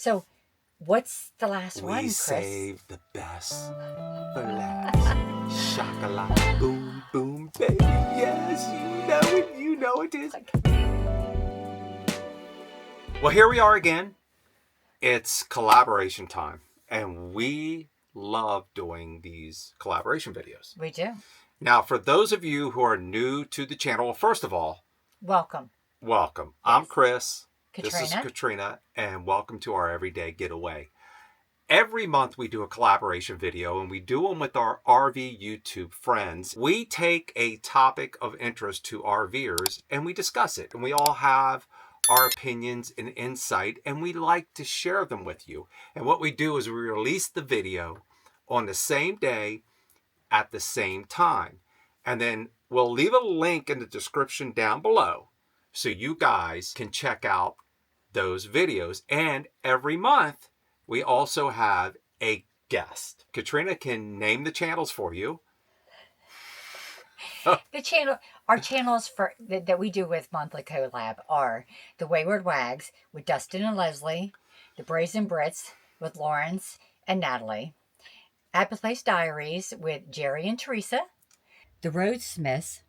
So, what's the last one, We Chris? save the best for last. Shakalaka, boom, boom, baby. Yes, you know it is. Well, here we are again. It's collaboration time, and we love doing these collaboration videos. We do. Now, for those of you who are new to the channel, well, first of all, welcome. Welcome. I'm Chris. Katrina. This is Katrina, and welcome to our Everyday Getaway. Every month we do a collaboration video, and we do them with our RV YouTube friends. We take a topic of interest to RVers, and we discuss it, and we all have our opinions and insight, and we like to share them with you. And what we do is we release the video on the same day at the same time. And then we'll leave a link in the description down below so you guys can check out those videos. And every month we also have a guest. Katrina can name the channels for you. Our channels that we do with Monthly Collab are The Wayward Wags with Dustin and Leslie, The Brazen Brits with Lawrence and Natalie, Happy Place Diaries with Jerry and Teresa, The Roadsmiths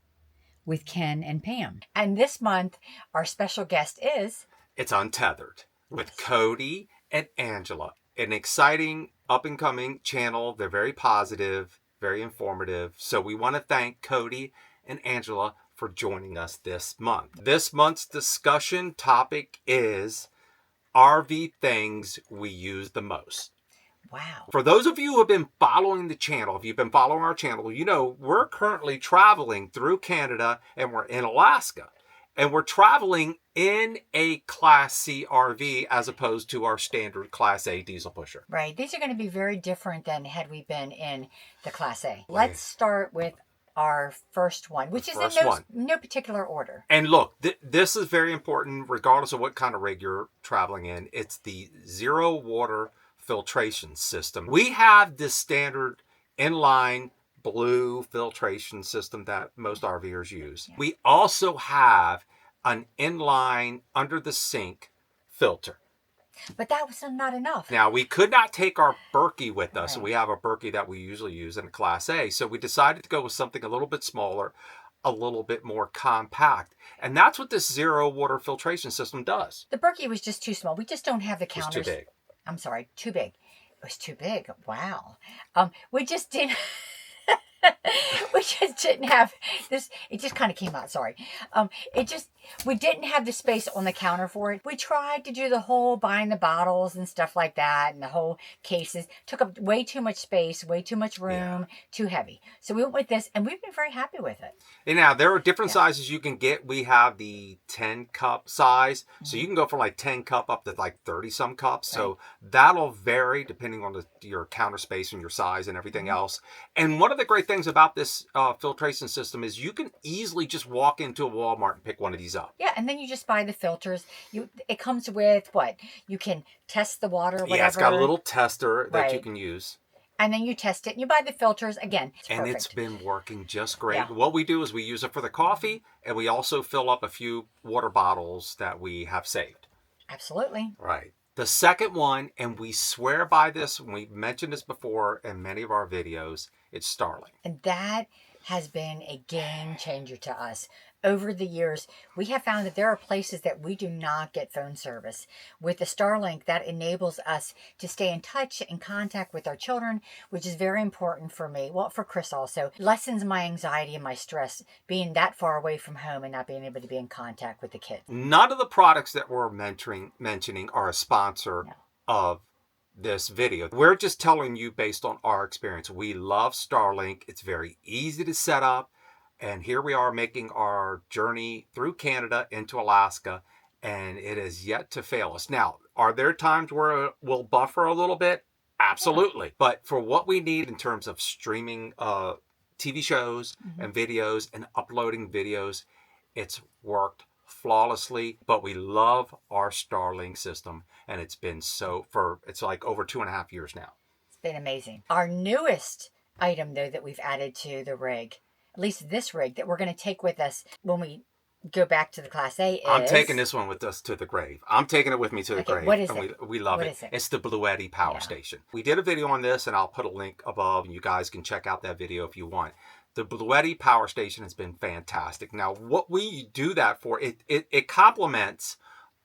with Ken and Pam. And this month, our special guest is... It's Untethered with Cody and Angela. An exciting up-and-coming channel. They're very positive, very informative. So we want to thank Cody and Angela for joining us this month. This month's discussion topic is RV things we use the most. Wow. For those of you who have been following the channel, if you've been following our channel, you know we're currently traveling through Canada and we're in Alaska. And we're traveling in a Class C RV as opposed to our standard Class A diesel pusher. Right. These are going to be very different than had we been in the Class A. Let's start with our first one, which is in no particular order. And look, this is very important regardless of what kind of rig you're traveling in. It's the zero water filtration system. We have this standard inline blue filtration system that most RVers use. Yeah. We also have an inline under the sink filter. But that was not enough. Now, we could not take our Berkey with us. Right. We have a Berkey that we usually use in a Class A. So we decided to go with something a little bit smaller, a little bit more compact. And that's what this zero water filtration system does. The Berkey was just too small. We just don't have the counters. It was too big. I'm sorry, too big. It was too big. Wow. We just didn't... we just didn't have this. It just kind of came out. Sorry. We didn't have the space on the counter for it. We tried to do the whole buying the bottles and stuff like that, and the whole cases took up way too much space, way too much room, too heavy. So we went with this, and we've been very happy with it. And now there are different sizes you can get. We have the 10 cup size, so you can go from like 10 cup up to like 30 some cups. Right. So that'll vary depending on your counter space and your size and everything else. And one of the great things about this filtration system is you can easily just walk into a Walmart and pick one of these up. Yeah, and then you just buy the filters. It comes with what? You can test the water, whatever. Yeah, it's got a little tester that you can use. And then you test it and you buy the filters. Again, it's perfect. It's been working just great. Yeah. What we do is we use it for the coffee, and we also fill up a few water bottles that we have saved. Absolutely. Right. The second one, and we swear by this, and we've mentioned this before in many of our videos, it's Starlink. And that has been a game changer to us. Over the years, we have found that there are places that we do not get phone service. With the Starlink, that enables us to stay in touch and contact with our children, which is very important for me. Well, for Chris also. Lessens my anxiety and my stress, being that far away from home and not being able to be in contact with the kids. None of the products that we're mentioning are a sponsor of this video. We're just telling you based on our experience. We love Starlink. It's very easy to set up. And here we are making our journey through Canada into Alaska, and it has yet to fail us. Now, are there times where we'll buffer a little bit? Absolutely. Yeah. But for what we need in terms of streaming TV shows and videos and uploading videos, it's worked flawlessly. But we love our Starlink system, and it's been it's like over 2.5 years now. It's been amazing. Our newest item, though, that we've added to the rig, at least this rig, that we're going to take with us when we go back to the Class A is... I'm taking this one with us to the grave. I'm taking it with me to the grave. What is and it? We love What it. is it? It's the Bluetti Power Station. We did a video on this, and I'll put a link above, and you guys can check out that video if you want. The Bluetti Power Station has been fantastic. Now, what we do that for, it complements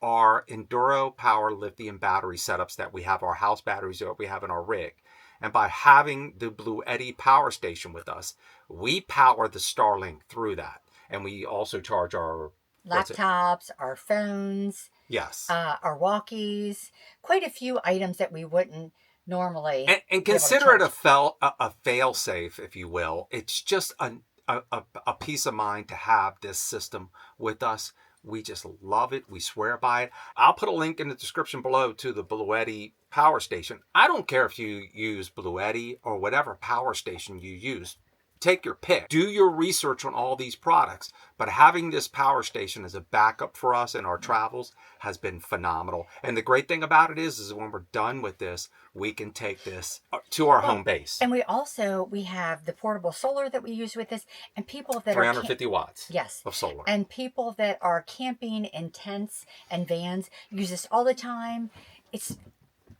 our Enduro Power lithium battery setups that we have, our house batteries that we have in our rig. And by having the Bluetti Power Station with us, we power the Starlink through that. And we also charge our laptops, our phones, yes, our walkies, quite a few items that we wouldn't normally. And consider it a fail safe, if you will. It's just a peace of mind to have this system with us. We just love it. We swear by it. I'll put a link in the description below to the Bluetti Power Station. I don't care if you use Bluetti or whatever power station you use. Take your pick. Do your research on all these products. But having this power station as a backup for us in our travels has been phenomenal. And the great thing about it is when we're done with this, we can take this to our home base. And we have the portable solar that we use with this, and people that 350 watts yes, of solar. And people that are camping in tents and vans use this all the time.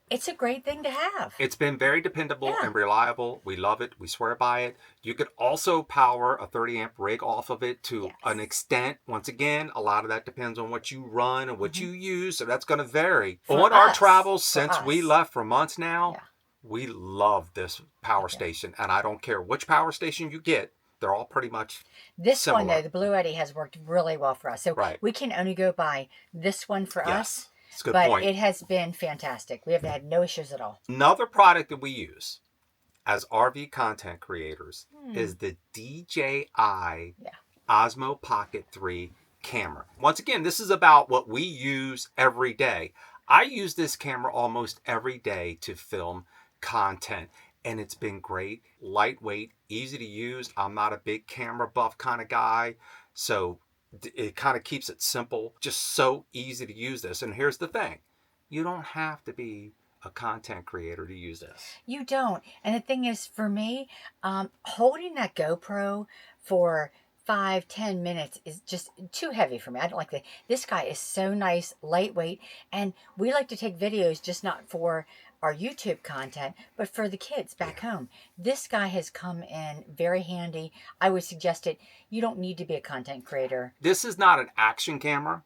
It's a great thing to have. It's been very dependable and reliable. We love it. We swear by it. You could also power a 30 amp rig off of it to an extent. Once again, a lot of that depends on what you run and what you use. So that's going to vary. On our travels since we left for months now, we love this power station. And I don't care which power station you get. They're all pretty much similar. One, though, the Bluetti has worked really well for us. So we can only go by this one for us. That's a good but point. It has been fantastic. We have had no issues at all. Another product that we use as RV content creators is the DJI Osmo Pocket 3 camera. Once again, this is about what we use every day. I use this camera almost every day to film content, and it's been great. Lightweight, easy to use. I'm not a big camera buff kind of guy, so it kind of keeps it simple, just so easy to use this. And here's the thing, you don't have to be a content creator to use this. You don't. And the thing is, for me, holding that GoPro for 5-10 minutes is just too heavy for me. I don't like that. This guy is so nice, lightweight, and we like to take videos just not for our YouTube content, but for the kids back home. This guy has come in very handy. I would suggest it. You don't need to be a content creator. This is not an action camera,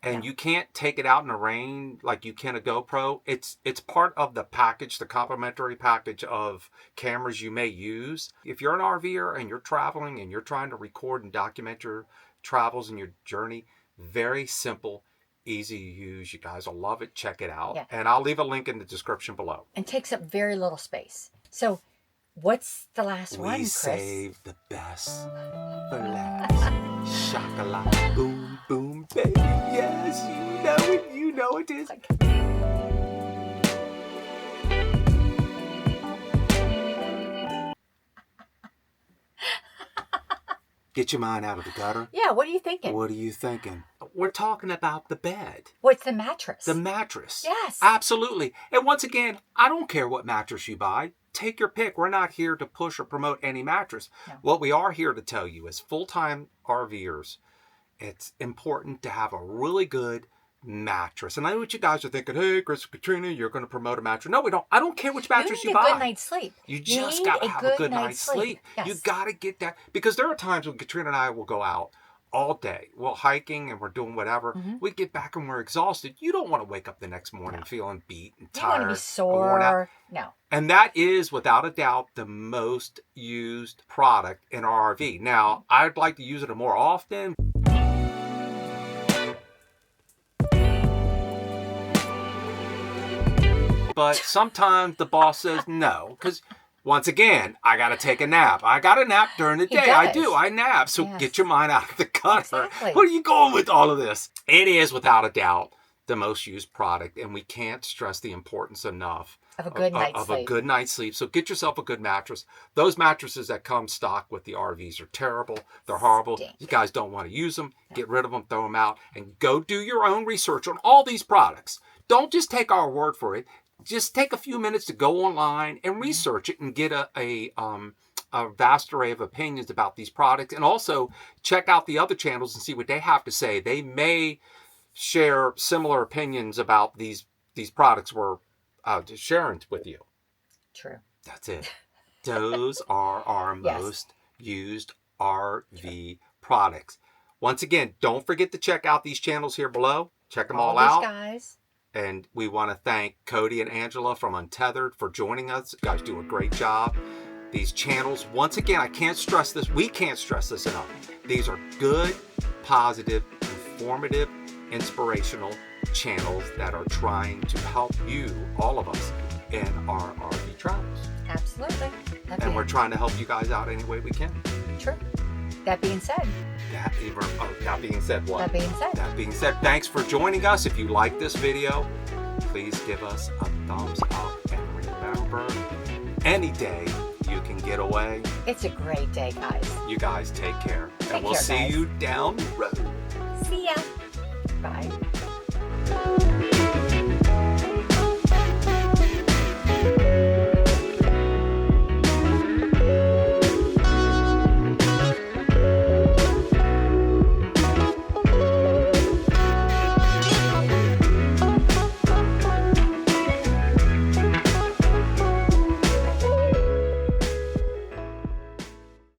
and you can't take it out in the rain like you can a GoPro. It's part of the package, the complimentary package of cameras you may use. If you're an RVer and you're traveling and you're trying to record and document your travels and your journey, very simple, easy to use. You guys will love it. Check it out. And I'll leave a link in the description below. And takes up very little space. So what's the last one, Chris? We saved the best for last. Shakalaka, boom, boom, baby. Yes, you know it. You know it is. Get your mind out of the gutter. Yeah, what are you thinking? What are you thinking? We're talking about the bed. What's the mattress? The mattress. Yes. Absolutely. And once again, I don't care what mattress you buy. Take your pick. We're not here to push or promote any mattress. No. What we are here to tell you is full-time RVers, it's important to have a really good mattress. And I know what you guys are thinking, hey, Chris Katrina, you're going to promote a mattress. No, we don't. I don't care which mattress you buy. You need a good night's sleep. You just got to have a good night's sleep. Yes. You got to get that. Because there are times when Katrina and I will go out all day. We're hiking and we're doing whatever. We get back and we're exhausted. You don't want to wake up the next morning feeling beat and tired. You want to be sore. No. And that is, without a doubt, the most used product in our RV. Now, I'd like to use it more often. But sometimes the boss says no, because once again, I got to take a nap. I got to nap during the day. I do. I nap. So get your mind out of the gutter. Exactly. Where are you going with all of this? It is, without a doubt, the most used product. And we can't stress the importance enough of a good night's sleep. A good night's sleep. So get yourself a good mattress. Those mattresses that come stock with the RVs are terrible. They're horrible. You guys don't want to use them. Get rid of them. Throw them out. And go do your own research on all these products. Don't just take our word for it. Just take a few minutes to go online and research it and get a a vast array of opinions about these products. And also check out the other channels and see what they have to say. They may share similar opinions about these products we're sharing with you. True. That's it. Those are our Yes. most used RV products. Once again, don't forget to check out these channels here below. Check them all these out. guys. And we want to thank Cody and Angela from Untethered for joining us. You guys do a great job. These channels, once again, I can't stress this. We can't stress this enough. These are good, positive, informative, inspirational channels that are trying to help you, all of us, in our RV travels. Absolutely. And we're trying to help you guys out any way we can. True. That being said. That being said what? That being said. That being said, thanks for joining us. If you like this video, please give us a thumbs up. And remember, any day you can get away. It's a great day, guys. You guys take care. And we'll care, see guys. you down the road. See ya. Bye.